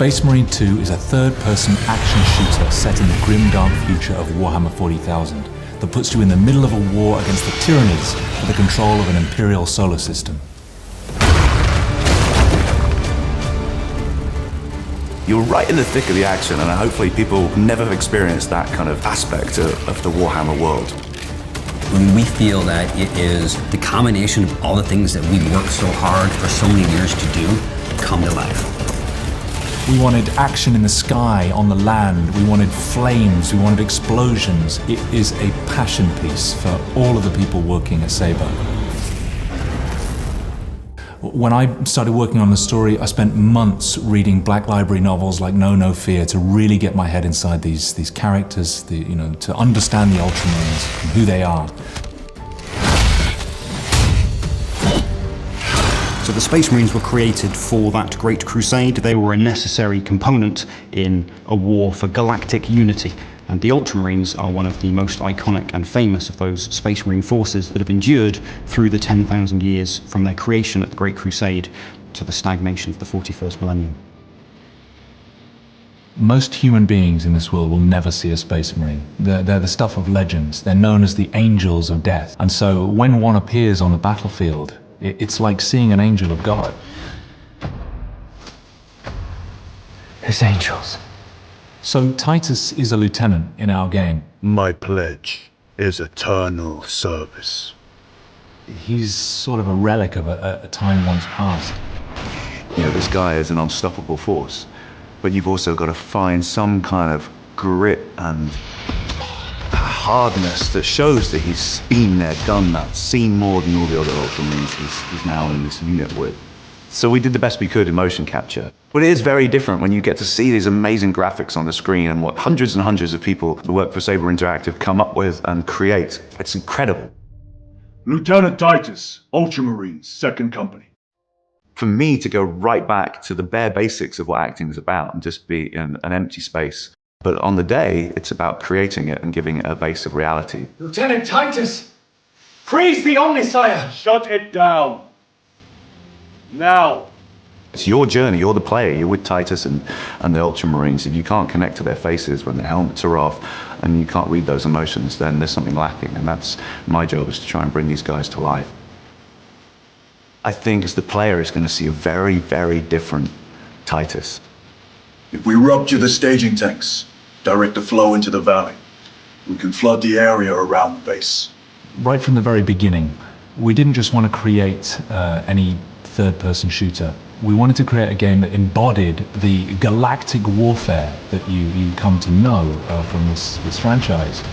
Space Marine 2 is a third-person action shooter set in the grim dark future of Warhammer 40,000 that puts you in the middle of a war against the Tyranids for the control of an Imperial solar system. You're right in the thick of the action, and hopefully people never have experienced that kind of aspect of the Warhammer world. We feel that it is the combination of all the things that we've worked so hard for so many years to do come to life. We wanted action in the sky, on the land, we wanted flames, we wanted explosions. It is a passion piece for all of the people working at Saber. When I started working on the story, I spent months reading Black Library novels like No Fear to really get my head inside these characters, to understand the Ultramarines and who they are. So the Space Marines were created for that Great Crusade. They were a necessary component in a war for galactic unity. And the Ultramarines are one of the most iconic and famous of those Space Marine forces that have endured through the 10,000 years from their creation at the Great Crusade to the stagnation of the 41st millennium. Most human beings in this world will never see a Space Marine. They're the stuff of legends. They're known as the angels of death. And so when one appears on the battlefield, it's like seeing an angel of God. His angels. So Titus is a lieutenant in our game. My pledge is eternal service. He's sort of a relic of a time once past. This guy is an unstoppable force, but you've also got to find some kind of grit and hardness that shows that he's been there, done that, seen more than all the other Ultramarines he's now in this unit with. So we did the best we could in motion capture. But it is very different when you get to see these amazing graphics on the screen and what hundreds and hundreds of people who work for Saber Interactive come up with and create. It's incredible. Lieutenant Titus, Ultramarines, 2nd Company. For me to go right back to the bare basics of what acting is about and just be in an empty space. But on the day, it's about creating it and giving it a base of reality. Lieutenant Titus! Praise the Omnisire! Shut it down. Now. It's your journey, you're the player, you're with Titus and the Ultramarines. If you can't connect to their faces when their helmets are off and you can't read those emotions, then there's something lacking, and that's my job, is to try and bring these guys to life. I think as the player is going to see a very, very different Titus. If we rupture the staging tanks, direct the flow into the valley, we can flood the area around the base. Right from the very beginning, we didn't just want to create any third-person shooter. We wanted to create a game that embodied the galactic warfare that you come to know from this franchise.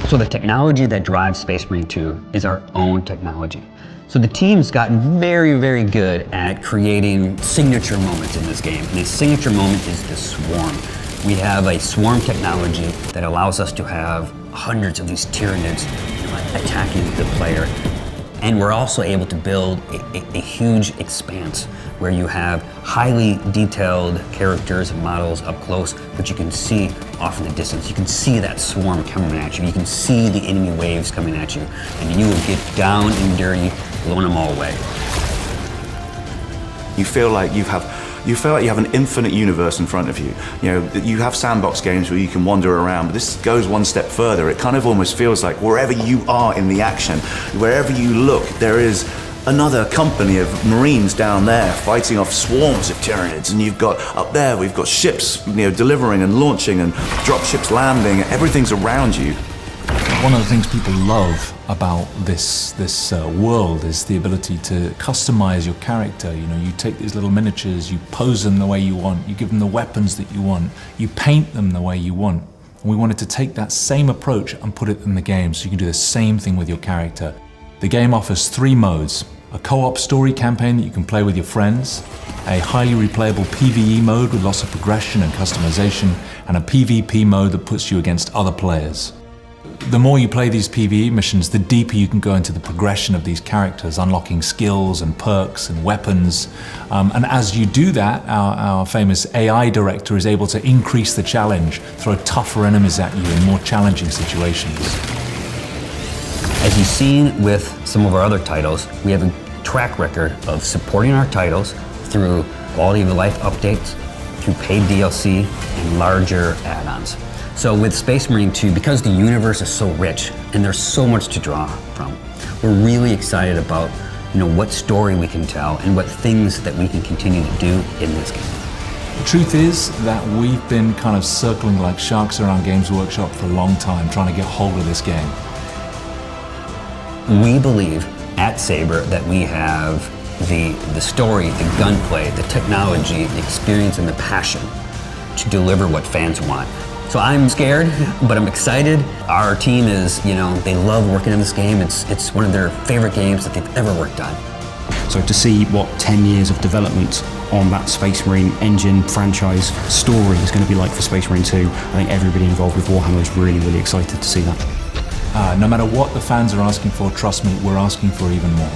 So the technology that drives Space Marine 2 is our own technology. So the team's gotten very, very good at creating signature moments in this game. And the signature moment is the swarm. We have a swarm technology that allows us to have hundreds of these Tyranids attacking the player. And we're also able to build a huge expanse where you have highly detailed characters and models up close, but you can see off in the distance. You can see that swarm coming at you. You can see the enemy waves coming at you. And you will get down and dirty, blowing them all away. You feel like you have an infinite universe in front of you. You have sandbox games where you can wander around, but this goes one step further. It kind of almost feels like wherever you are in the action, wherever you look, there is another company of Marines down there fighting off swarms of Tyranids, and you've got up there, we've got ships, delivering and launching and drop ships landing. Everything's around you. One of the things people love about this world is the ability to customize your character. You take these little miniatures, you pose them the way you want, you give them the weapons that you want, you paint them the way you want. And we wanted to take that same approach and put it in the game so you can do the same thing with your character. The game offers 3 modes: a co-op story campaign that you can play with your friends, a highly replayable PvE mode with lots of progression and customization, and a PvP mode that puts you against other players. The more you play these PvE missions, the deeper you can go into the progression of these characters, unlocking skills and perks and weapons. And as you do that, our famous AI director is able to increase the challenge, throw tougher enemies at you in more challenging situations. As you've seen with some of our other titles, we have a track record of supporting our titles through quality of life updates, through paid DLC, and larger add-ons. So with Space Marine 2, because the universe is so rich and there's so much to draw from, we're really excited about what story we can tell and what things that we can continue to do in this game. The truth is that we've been kind of circling like sharks around Games Workshop for a long time, trying to get hold of this game. We believe at Saber that we have the story, the gunplay, the technology, the experience, and the passion to deliver what fans want. So I'm scared, but I'm excited. Our team is, they love working in this game. It's one of their favorite games that they've ever worked on. So to see what 10 years of development on that Space Marine engine franchise story is going to be like for Space Marine 2, I think everybody involved with Warhammer is really, really excited to see that. No matter what the fans are asking for, trust me, we're asking for even more.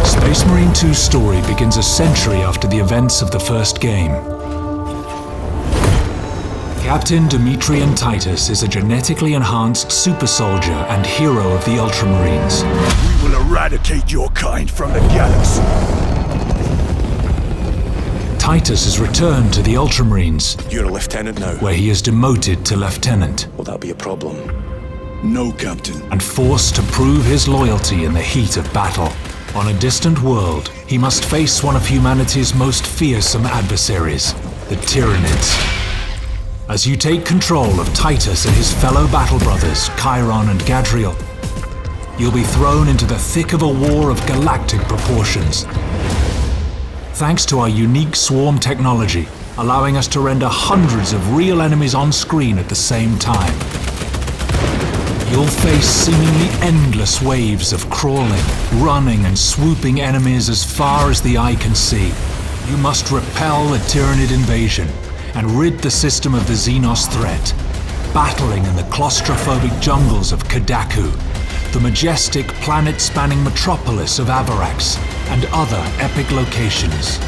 Space Marine 2's story begins a century after the events of the first game. Captain Demetrian Titus is a genetically enhanced super soldier and hero of the Ultramarines. We will eradicate your kind from the galaxy. Titus is returned to the Ultramarines, You're a lieutenant now. where he is demoted to lieutenant Will that be a problem? No, Captain. and forced to prove his loyalty in the heat of battle. On a distant world, he must face one of humanity's most fearsome adversaries, the Tyranids. As you take control of Titus and his fellow battle brothers, Chiron and Gadriel, you'll be thrown into the thick of a war of galactic proportions. Thanks to our unique swarm technology, allowing us to render hundreds of real enemies on screen at the same time. You'll face seemingly endless waves of crawling, running and swooping enemies as far as the eye can see. You must repel a Tyranid invasion and rid the system of the Xenos threat, battling in the claustrophobic jungles of Kadaku, the majestic planet-spanning metropolis of Avarax, and other epic locations.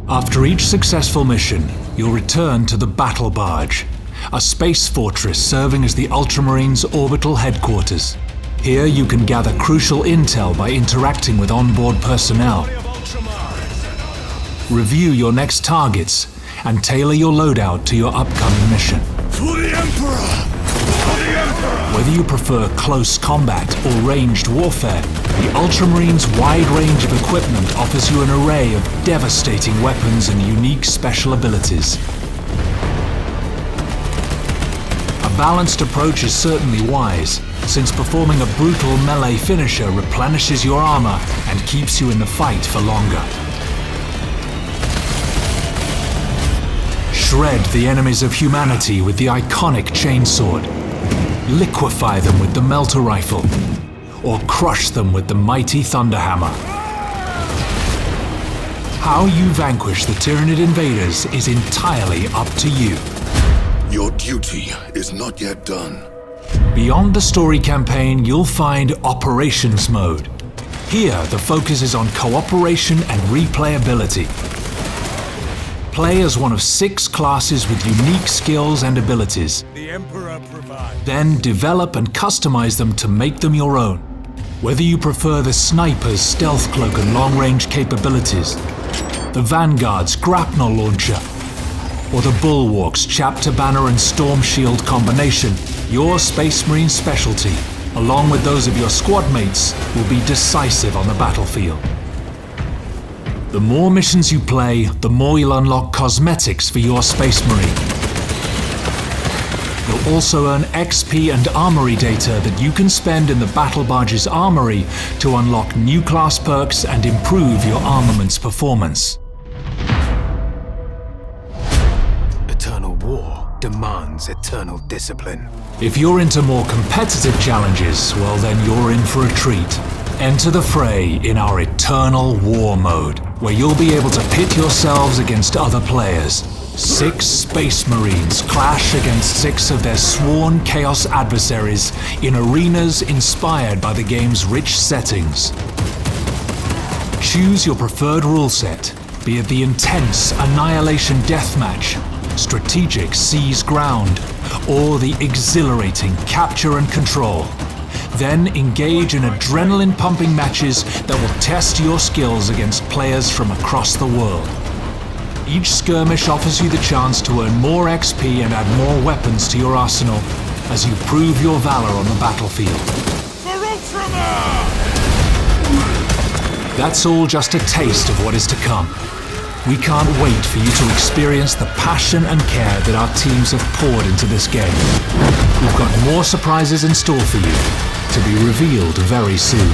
After each successful mission, you'll return to the Battle Barge, a space fortress serving as the Ultramarines' orbital headquarters. Here you can gather crucial intel by interacting with onboard personnel, review your next targets, and tailor your loadout to your upcoming mission. For the Emperor! Whether you prefer close combat or ranged warfare, the Ultramarines' wide range of equipment offers you an array of devastating weapons and unique special abilities. A balanced approach is certainly wise, since performing a brutal melee finisher replenishes your armor and keeps you in the fight for longer. Shred the enemies of humanity with the iconic chainsword. Liquefy them with the melter rifle, or crush them with the mighty thunderhammer. How you vanquish the Tyranid invaders is entirely up to you. Your duty is not yet done. Beyond the story campaign, you'll find Operations Mode. Here, the focus is on cooperation and replayability. Play as one of 6 classes with unique skills and abilities. The Emperor provides. Then develop and customize them to make them your own. Whether you prefer the Sniper's stealth cloak and long-range capabilities, the Vanguard's grapnel launcher, or the Bulwark's chapter banner and storm shield combination, your Space Marine specialty, along with those of your squad mates, will be decisive on the battlefield. The more missions you play, the more you'll unlock cosmetics for your Space Marine. You'll also earn XP and armory data that you can spend in the Battle Barge's armory to unlock new class perks and improve your armament's performance. Eternal war demands eternal discipline. If you're into more competitive challenges, well then you're in for a treat. Enter the fray in our Eternal War mode, where you'll be able to pit yourselves against other players. 6 Space Marines clash against 6 of their sworn Chaos adversaries in arenas inspired by the game's rich settings. Choose your preferred rule set, be it the intense Annihilation Deathmatch, strategic Seize Ground, or the exhilarating Capture and Control. Then engage in adrenaline-pumping matches that will test your skills against players from across the world. Each skirmish offers you the chance to earn more XP and add more weapons to your arsenal as you prove your valor on the battlefield. For Ultraman! That's all just a taste of what is to come. We can't wait for you to experience the passion and care that our teams have poured into this game. We've got more surprises in store for you, to be revealed very soon.